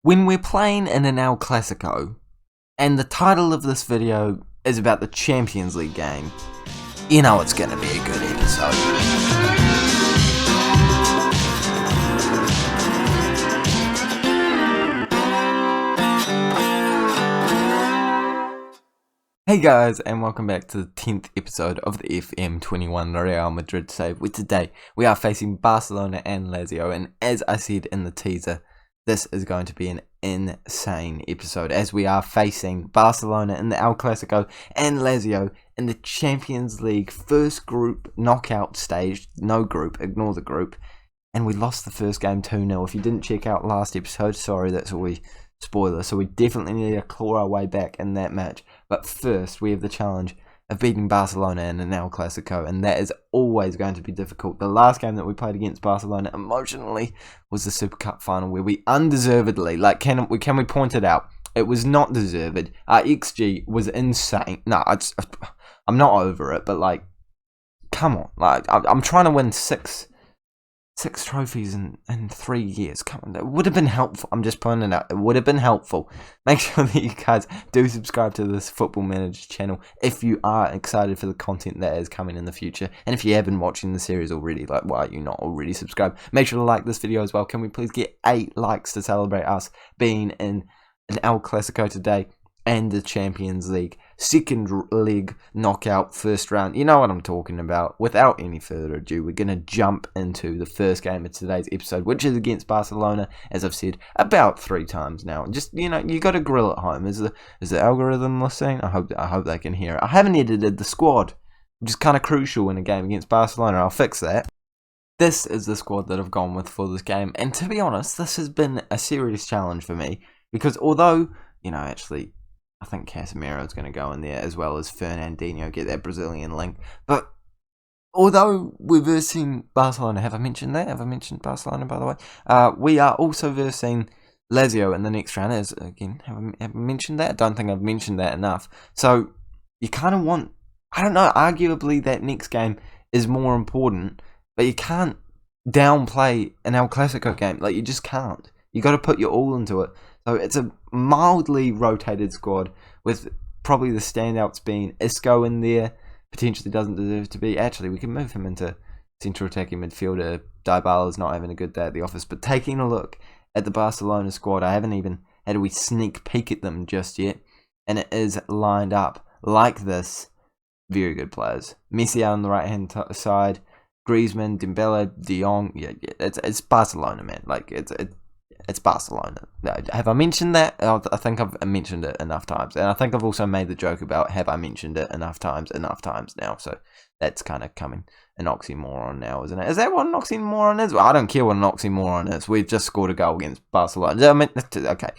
When we're playing in an El Clasico, and the title of this video is about the Champions League game, you know it's going to be a good episode. Hey guys, and welcome back to the 10th episode of the FM21 Real Madrid Save, where today we are facing Barcelona and Lazio, and as I said in the teaser, this is going to be an insane episode as we are facing Barcelona in the El Clasico and Lazio in the Champions League first group knockout stage. No group, ignore the group. And we lost the first game 2-0. If you didn't check out last episode, sorry, that's all we spoiler. So we definitely need to claw our way back in that match. But first, we have the challenge of beating Barcelona in an El Clasico, and that is always going to be difficult. The last game that we played against Barcelona emotionally was the Super Cup final, where we undeservedly, can we point it out? It was not deserved. Our XG was insane. No, I'm not over it, but come on, I'm trying to win six trophies in 3 years. Come on, it would have been helpful. I'm just pointing it out. It would have been helpful. Make sure that you guys do subscribe to this Football Manager channel if you are excited for the content that is coming in the future. And if you have been watching the series already, why are you not already subscribed? Make sure to like this video as well. Can we please get 8 likes to celebrate us being in an El Clasico today and the Champions League second leg knockout first round? You know what I'm talking about. Without any further ado, we're going to jump into the first game of today's episode, which is against Barcelona, as I've said about 3 times now. Just, you got to grill at home. Is the algorithm listening? I hope they can hear it. I haven't edited the squad, which is kind of crucial in a game against Barcelona. I'll fix that. This is the squad that I've gone with for this game, and to be honest, this has been a serious challenge for me, because although, actually, I think Casemiro is going to go in there, as well as Fernandinho, get that Brazilian link. But although we're versing Barcelona, have I mentioned that? Have I mentioned Barcelona, by the way? We are also versing Lazio in the next round. Have I mentioned that? I don't think I've mentioned that enough. So you kind of want, I don't know, arguably that next game is more important, but you can't downplay an El Clasico game. You just can't. You got to put your all into it. So it's a mildly rotated squad, with probably the standouts being Isco in there. Potentially doesn't deserve to be. Actually, we can move him into central attacking midfielder. Dybala's not having a good day at the office. But taking a look at the Barcelona squad, I haven't even had a wee sneak peek at them just yet. And it is lined up like this. Very good players. Messi out on the right-hand side. Griezmann, Dembele, De Jong. Yeah, it's Barcelona, man. It's Barcelona. Have I mentioned that? I think I've mentioned it enough times. And I think I've also made the joke about have I mentioned it enough times now. So that's kind of coming an oxymoron now, isn't it? Is that what an oxymoron is? Well, I don't care what an oxymoron is. We've just scored a goal against Barcelona. Okay,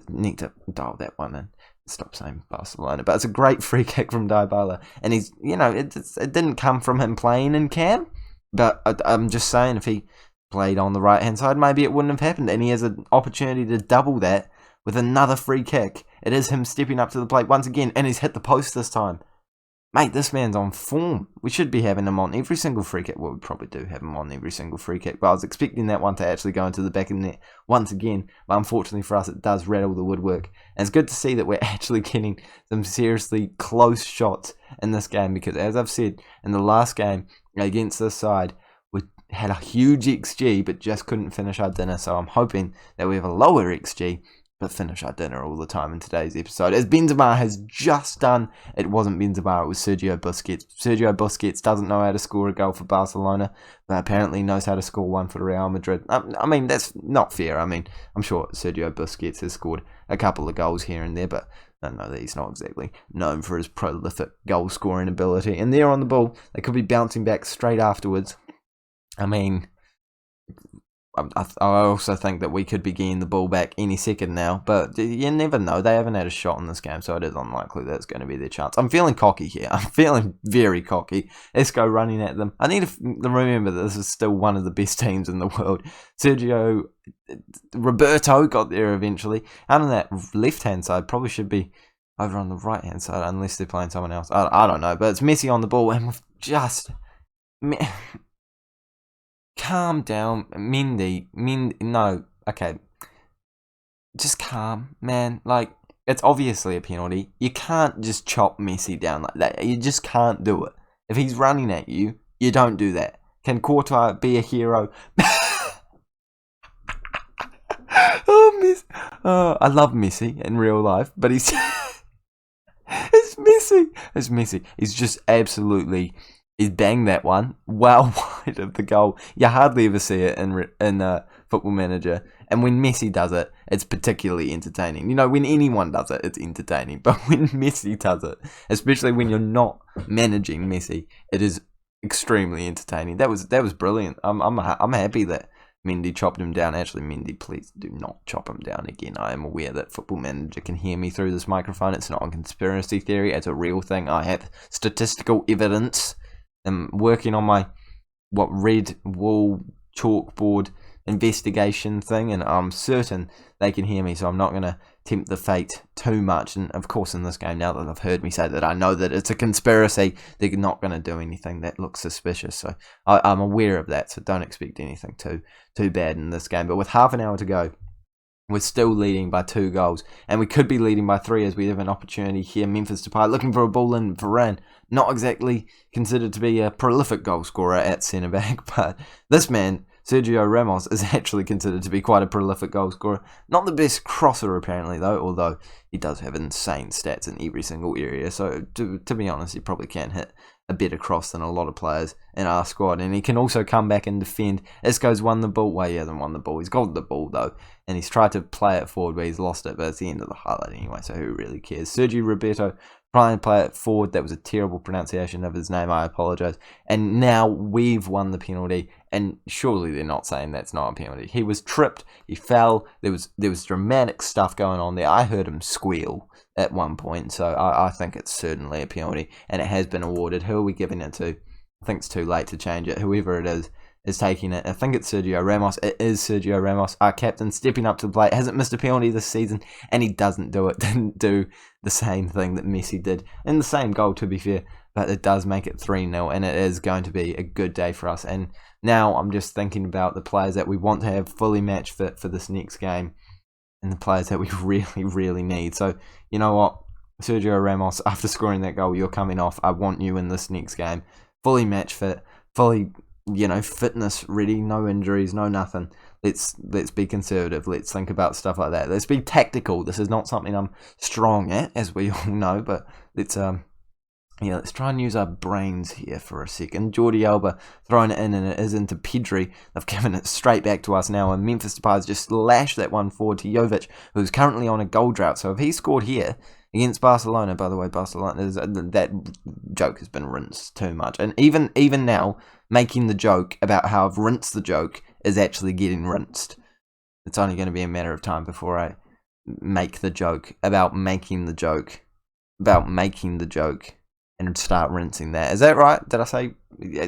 need to dial that one in. Stop saying Barcelona. But it's a great free kick from Dybala. And he's, it didn't come from him playing in Cam. But I'm just saying, if he played on the right hand side, maybe it wouldn't have happened, and he has an opportunity to double that with another free kick. It is him stepping up to the plate once again, and he's hit the post this time. Mate, this man's on form. We should be having him on every single free kick. Well, we probably do have him on every single free kick, but I was expecting that one to actually go into the back of the net once again, but unfortunately for us, it does rattle the woodwork. And it's good to see that we're actually getting some seriously close shots in this game, because as I've said, in the last game against this side, had a huge XG, but just couldn't finish our dinner. So I'm hoping that we have a lower XG, but finish our dinner all the time in today's episode. As Benzema has just done, it wasn't Benzema, it was Sergio Busquets. Sergio Busquets doesn't know how to score a goal for Barcelona, but apparently knows how to score one for Real Madrid. I mean, that's not fair. I mean, I'm sure Sergio Busquets has scored a couple of goals here and there, but I know that he's not exactly known for his prolific goal scoring ability. And they're on the ball. They could be bouncing back straight afterwards. I mean, I also think that we could be getting the ball back any second now, but you never know. They haven't had a shot in this game, so it is unlikely that's going to be their chance. I'm feeling cocky here. I'm feeling very cocky. Isco running at them. I need to remember that this is still one of the best teams in the world. Roberto got there eventually. Out on that left-hand side, probably should be over on the right-hand side, unless they're playing someone else. I don't know, but it's Messi on the ball, and we've just... Calm down, Mindy. No, okay. just calm, man. Like, it's obviously a penalty. You can't just chop Messi down like that. You just can't do it. If he's running at you, you don't do that. Can Courtois be a hero? I love Messi in real life, but he's it's Messi. It's Messi. He's just absolutely. He's banged that one well wide of the goal. You hardly ever see it in Football Manager. And when Messi does it, it's particularly entertaining. You know, when anyone does it, it's entertaining. But when Messi does it, especially when you're not managing Messi, it is extremely entertaining. That was brilliant. I'm happy that Mendy chopped him down. Actually, Mendy, please do not chop him down again. I am aware that Football Manager can hear me through this microphone. It's not a conspiracy theory. It's a real thing. I have statistical evidence. I'm working on my red wall chalkboard investigation thing, and I'm certain they can hear me, so I'm not going to tempt the fate too much. And of course, in this game, now that they've heard me say that, I know that it's a conspiracy. They're not going to do anything that looks suspicious, so I'm aware of that. So don't expect anything too bad in this game. But with half an hour to go, we're still leading by 2 goals, and we could be leading by 3 as we have an opportunity here. Memphis Depay looking for a ball in. Varane, not exactly considered to be a prolific goal scorer at centre back, but this man, Sergio Ramos, is actually considered to be quite a prolific goal scorer. Not the best crosser apparently though, although he does have insane stats in every single area. So to be honest, he probably can hit a better cross than a lot of players in our squad, and he can also come back and defend. Isco's won the ball. Well, he hasn't won the ball. He's got the ball though, and he's tried to play it forward where he's lost it, but it's the end of the highlight anyway, so who really cares? Sergio Roberto trying to play it forward. That was a terrible pronunciation of his name. I apologise. And now we've won the penalty, and surely they're not saying that's not a penalty. He was tripped. He fell. There was dramatic stuff going on there. I heard him squeal at one point, so I think it's certainly a penalty, and it has been awarded. Who are we giving it to? I think it's too late to change it. Whoever it is taking it. I think it's Sergio Ramos. It is Sergio Ramos, our captain, stepping up to the plate. Hasn't missed a penalty this season, and he doesn't do it. Didn't do the same thing that Messi did in the same goal, to be fair, but it does make it 3-0, and it is going to be a good day for us. And now I'm just thinking about the players that we want to have fully match fit for this next game, and the players that we really, really need. So, you know what, Sergio Ramos, after scoring that goal, you're coming off. I want you in this next game, fully match fit, fully, fitness ready, no injuries, no nothing. Let's be conservative. Let's think about stuff like that. Let's be tactical. This is not something I'm strong at, as we all know, but let's let's try and use our brains here for a second. Jordi Alba throwing it in, and it is into Pedri. They've given it straight back to us now, and Memphis Depay has just slashed that one forward to Jovic, who's currently on a goal drought. So if he scored here against Barcelona, by the way, that joke has been rinsed too much. And even now, making the joke about how I've rinsed the joke is actually getting rinsed. It's only going to be a matter of time before I make the joke about making the joke and start rinsing that. Is that right? Did I say?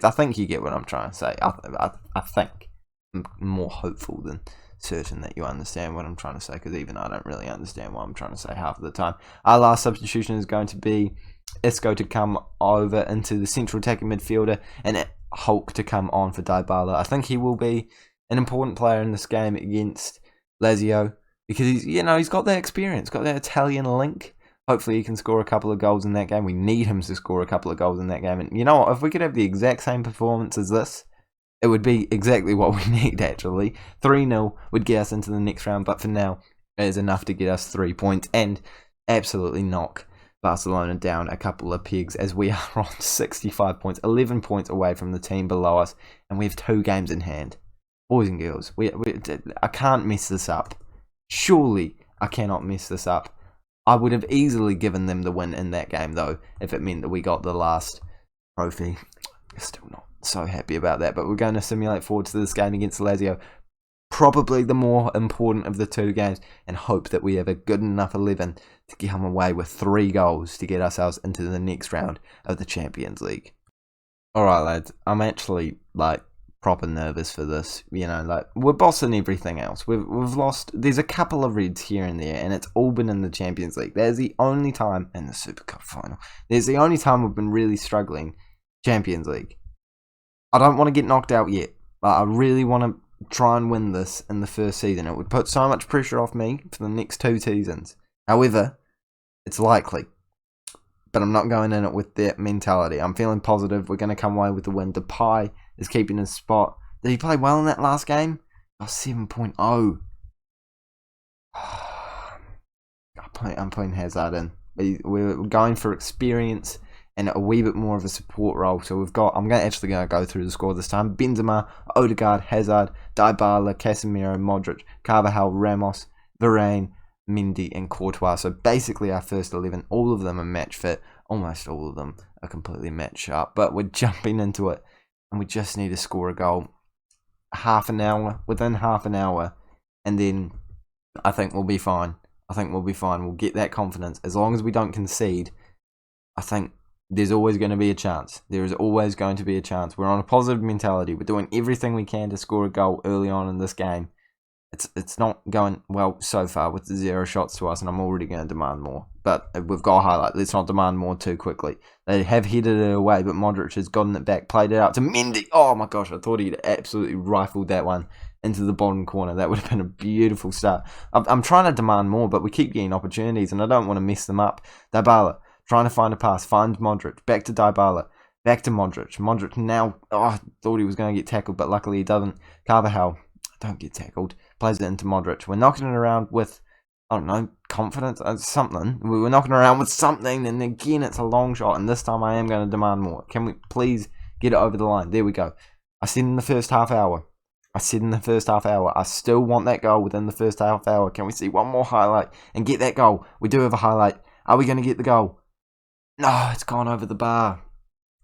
I think you get what I'm trying to say. I think I'm more hopeful than certain that you understand what I'm trying to say, because even I don't really understand what I'm trying to say half of the time. Our last substitution is going to be Isco to come over into the central attacking midfielder, and Hulk to come on for Dybala. I think he will be an important player in this game against Lazio, because he's got that experience, got that Italian link. Hopefully he can score a couple of goals in that game. We need him to score a couple of goals in that game. And you know what? If we could have the exact same performance as this, it would be exactly what we need, actually. 3-0 would get us into the next round, but for now, it is enough to get us 3 points and absolutely knock Barcelona down a couple of pegs, as we are on 65 points, 11 points away from the team below us, and we have 2 games in hand. Boys and girls, I can't mess this up. Surely I cannot mess this up. I would have easily given them the win in that game, though, if it meant that we got the last trophy. Still not so happy about that, but we're going to simulate forward to this game against Lazio, probably the more important of the 2 games, and hope that we have a good enough 11 to come away with 3 goals to get ourselves into the next round of the Champions League. Alright lads, I'm actually proper nervous for this. We're bossing everything else. We've lost. There's a couple of reds here and there, and it's all been in the Champions League. There's the only time in the Super Cup final. There's the only time we've been really struggling. Champions League. I don't want to get knocked out yet, but I really want to try and win this in the first season. It would put so much pressure off me for the next 2 seasons. However, it's likely. But I'm not going in it with that mentality. I'm feeling positive. We're going to come away with the win. Depay is keeping his spot. Did he play well in that last game? Oh, 7.0. I'm putting Hazard in. We're going for experience and a wee bit more of a support role. So I'm actually going to go through the score this time. Benzema, Odegaard, Hazard, Dybala, Casemiro, Modric, Carvajal, Ramos, Varane, Mendy and Courtois. So basically our first 11, all of them are match fit. Almost all of them are completely match up. But we're jumping into it and we just need to score a goal. Within half an hour, and then I think we'll be fine. We'll get that confidence. As long as we don't concede, I think there's always going to be a chance. There is always going to be a chance. We're on a positive mentality. We're doing everything we can to score a goal early on in this game. It's not going well so far with the 0 shots to us, and I'm already going to demand more. But we've got to highlight, let's not demand more too quickly. They have headed it away, but Modric has gotten it back, played it out to Mendy. Oh my gosh, I thought he'd absolutely rifled that one into the bottom corner. That would have been a beautiful start. I'm trying to demand more, but we keep getting opportunities, and I don't want to mess them up. Dybala, trying to find a pass, finds Modric, back to Dybala, back to Modric. Modric now, I thought he was going to get tackled, but luckily he doesn't. Carvajal, don't get tackled, plays it into Modric. We're knocking it around with, I don't know, confidence, something. We were knocking around with something, and again, it's a long shot, and this time I am going to demand more. Can we please get it over the line? There we go. I said in the first half hour. I still want that goal within the first half hour. Can we see one more highlight and get that goal? We do have a highlight. Are we going to get the goal? No, it's gone over the bar.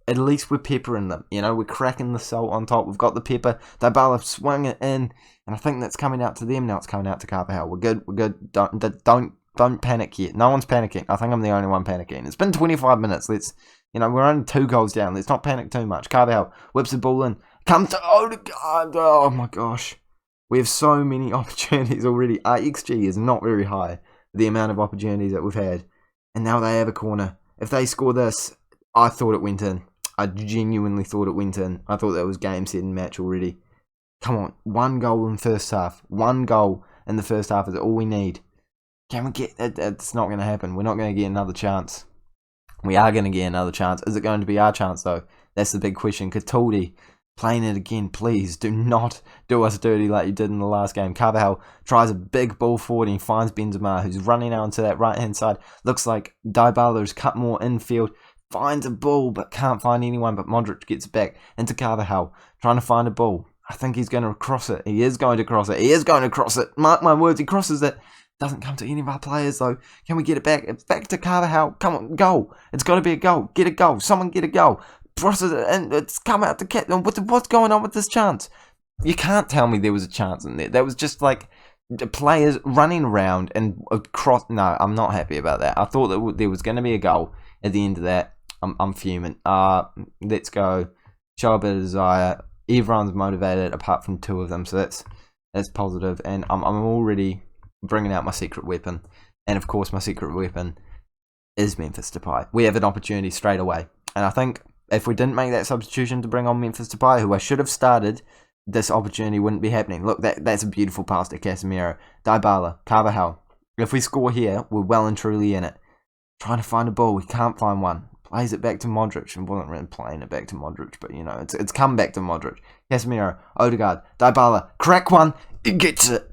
At least we're peppering them. We're cracking the salt on top. We've got the pepper. Dybala swung it in, and I think that's coming out to them. Now it's coming out to Carvajal. We're good. Don't panic yet. No one's panicking. I think I'm the only one panicking. It's been 25 minutes. We're only 2 goals down. Let's not panic too much. Carvajal whips the ball in. Come to Odegaard. Oh my gosh. We have so many opportunities already. Our XG is not very high, the amount of opportunities that we've had. And now they have a corner. If they score this, I thought it went in. I genuinely thought it went in. I thought that was game, set and match already. Come on. 1 goal in the first half. 1 goal in the first half is all we need. Can we get it? It's not going to happen. We're not going to get another chance. We are going to get another chance. Is it going to be our chance, though? That's the big question. Cataldi, playing it again, please. Do not do us dirty like you did in the last game. Carvajal tries a big ball forward and he finds Benzema, who's running out to that right-hand side. Looks like Dybala has cut more infield. Finds a ball, but can't find anyone. But Modric gets back into Carvajal, trying to find a ball. I think he's going to cross it. He is going to cross it. Mark my words, he crosses it. Doesn't come to any of our players, though. Can we get it back? It's back to Carvajal. Come on, goal. It's got to be a goal. Get a goal. Someone get a goal. Crosses it, and it's come out to catch. What's going on with this chance? You can't tell me there was a chance in there. That was just like the players running around and across. No, I'm not happy about that. I thought that there was going to be a goal at the end of that. I'm fuming. Let's go. Show a bit of desire. Everyone's motivated apart from 2 of them, so that's positive. And I'm already bringing out my secret weapon. And of course, my secret weapon is Memphis Depay. We have an opportunity straight away. And I think if we didn't make that substitution to bring on Memphis Depay, who I should have started, this opportunity wouldn't be happening. Look, that's a beautiful pass to Casemiro. Dybala, Carvajal. If we score here, we're well and truly in it. Trying to find a ball, we can't find one. Plays it back to Modric, and wasn't really playing it back to Modric, but it's come back to Modric. Casemiro, Odegaard, Dybala, crack one, it gets it.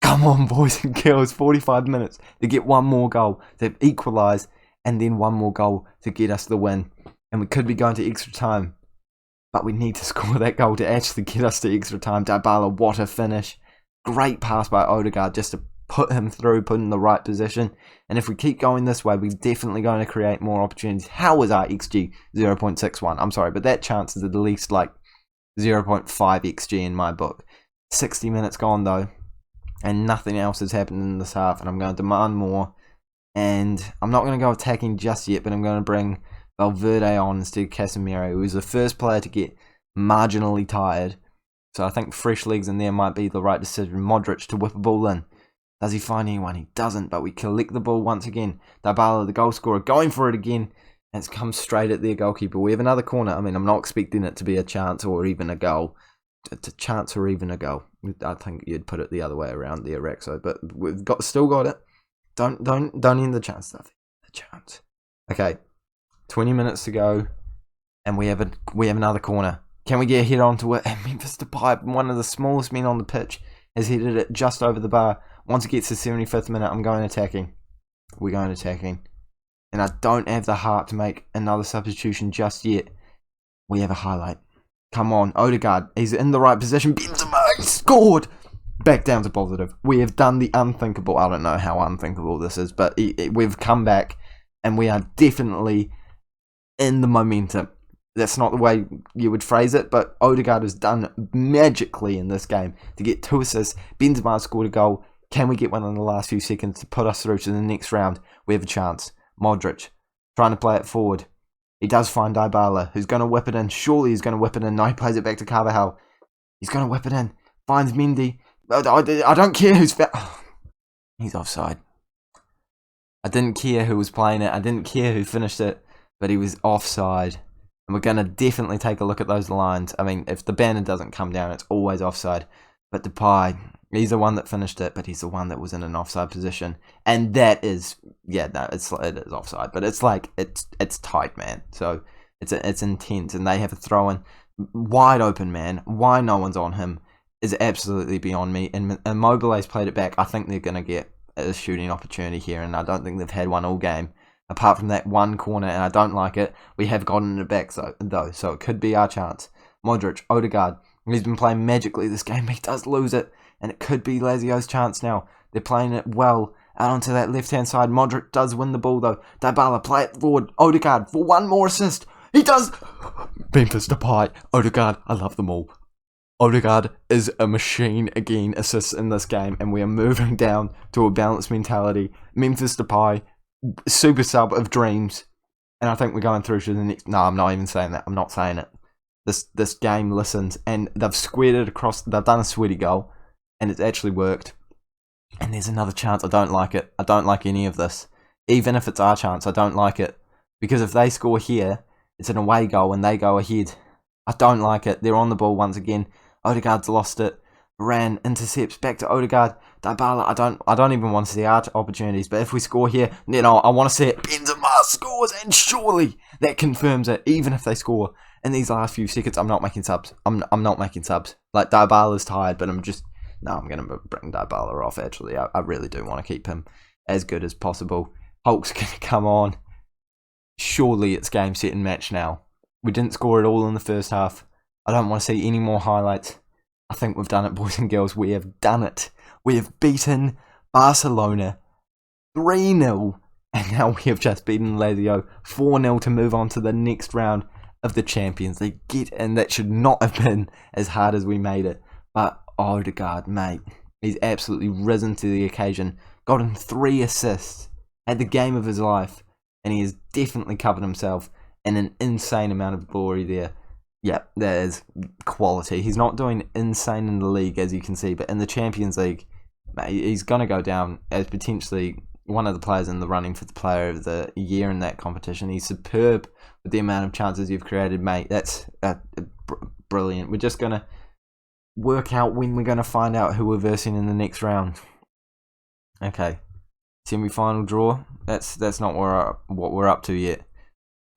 Come on, boys and girls, 45 minutes to get 1 more goal, to equalise, and then 1 more goal to get us the win. And we could be going to extra time, but we need to score that goal to actually get us to extra time. Dybala, what a finish. Great pass by Odegaard just to put him through, put in the right position. And if we keep going this way, we're definitely going to create more opportunities. How is our XG 0.61? I'm sorry, but that chance is at least like 0.5 XG in my book. 60 minutes gone though, and nothing else has happened in this half, and I'm going to demand more. And I'm not going to go attacking just yet, but I'm going to bring Valverde on instead of Casemiro, who is the first player to get marginally tired. So I think fresh legs in there might be the right decision. Modric to whip a ball in. Does he find anyone? He doesn't, but we collect the ball once again. Dybala, the goal scorer, going for it again, and it's come straight at their goalkeeper. We have another corner. I mean, I'm not expecting it to be a chance or even a goal. It's a chance or even a goal. I think you'd put it the other way around there, Rexo. But we've still got it. Don't end the chance, stuff. The chance. Okay, 20 minutes to go, and we have another corner. Can we get a head onto it? And Memphis Depay, one of the smallest men on the pitch, has headed it just over the bar. Once it gets to 75th minute, I'm going attacking. We're going attacking. And I don't have the heart to make another substitution just yet. We have a highlight. Come on, Odegaard. He's in the right position. Benzema, he scored! Back down to positive. We have done the unthinkable. I don't know how unthinkable this is, but we've come back, and we are definitely in the momentum. That's not the way you would phrase it, but Odegaard has done magically in this game to get 2 assists. Benzema scored a goal. Can we get one in the last few seconds to put us through to the next round? We have a chance. Modric, trying to play it forward. He does find Dybala, who's going to whip it in. Surely he's going to whip it in. No, he plays it back to Carvajal. He's going to whip it in. Finds Mendy. I don't care who's... He's offside. I didn't care who was playing it. I didn't care who finished it, but he was offside. And we're going to definitely take a look at those lines. I mean, if the banner doesn't come down, it's always offside. But Depay, he's the one that finished it, but he's the one that was in an offside position. And that is, it is offside. But it's like, it's tight, man. So it's intense. And they have a throw in wide open, man. Why no one's on him is absolutely beyond me. And Immobile's played it back. I think they're going to get a shooting opportunity here. And I don't think they've had one all game. Apart from that one corner, and I don't like it. We have gotten it back, though, so it could be our chance. Modric, Odegaard, he's been playing magically this game. He does lose it, and it could be Lazio's chance now. They're playing it well out onto that left-hand side. Modric does win the ball, though. Dybala, play it forward. Odegaard for one more assist. He does. Memphis Depay, Odegaard, I love them all. Odegaard is a machine again, assists in this game, and we are moving down to a balanced mentality. Memphis Depay, super sub of dreams, and I think we're going through to the next. No, I'm not even saying that. I'm not saying it. This game listens, and they've squared it across. They've done a sweaty goal, and it's actually worked. And there's another chance. I don't like it. I don't like any of this. Even if it's our chance, I don't like it, because if they score here, it's an away goal, and they go ahead. I don't like it. They're on the ball once again. Odegaard's lost it. Varane intercepts back to Odegaard. Dybala, I don't even want to see our opportunities, but if we score here, then I want to see it. Benzema scores, and surely that confirms it. Even if they score in these last few seconds, I'm not making subs. I'm not making subs. Like, Dybala's tired, but I'm going to bring Dybala off, actually. I really do want to keep him as good as possible. Hulk's going to come on. Surely it's game, set, and match now. We didn't score at all in the first half. I don't want to see any more highlights. I think we've done it, boys and girls. We have done it. We have beaten Barcelona 3-0. And now we have just beaten Lazio 4-0 to move on to the next round of the Champions League. And that should not have been as hard as we made it. But Odegaard, mate, he's absolutely risen to the occasion. Gotten 3 assists. Had the game of his life. And he has definitely covered himself in an insane amount of glory there. Yeah, that is quality. He's not doing insane in the league, as you can see, but in the Champions League, mate, he's going to go down as potentially one of the players in the running for the player of the year in that competition. He's superb with the amount of chances you've created, mate. That's brilliant. We're just going to work out when we're going to find out who we're versing in the next round. Okay, semi-final draw. That's not what we're up to yet.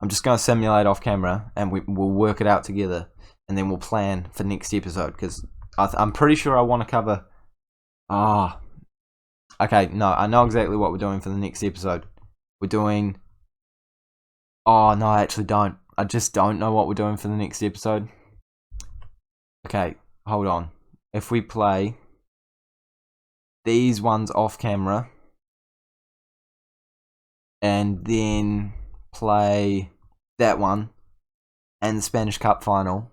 I'm just going to simulate off camera, and we'll work it out together, and then we'll plan for next episode, because I'm pretty sure I want to cover... Okay, no, I know exactly what we're doing for the next episode. We're doing... Oh, no, I actually don't. I just don't know what we're doing for the next episode. Okay, hold on. If we play these ones off camera, and then play that one and the Spanish Cup final,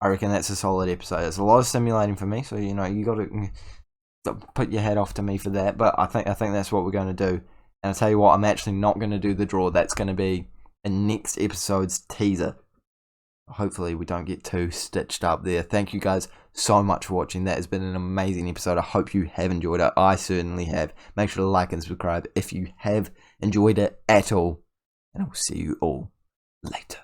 I reckon that's a solid episode. It's a lot of simulating for me, so you got to put your hat off to me for that. But I think that's what we're going to do. And I'll tell you what, I'm actually not going to do the draw. That's going to be in next episode's teaser. Hopefully we don't get too stitched up there. Thank you guys so much for watching. That has been an amazing episode. I hope you have enjoyed it. I certainly have. Make sure to like and subscribe if you have enjoyed it at all. And I will see you all later.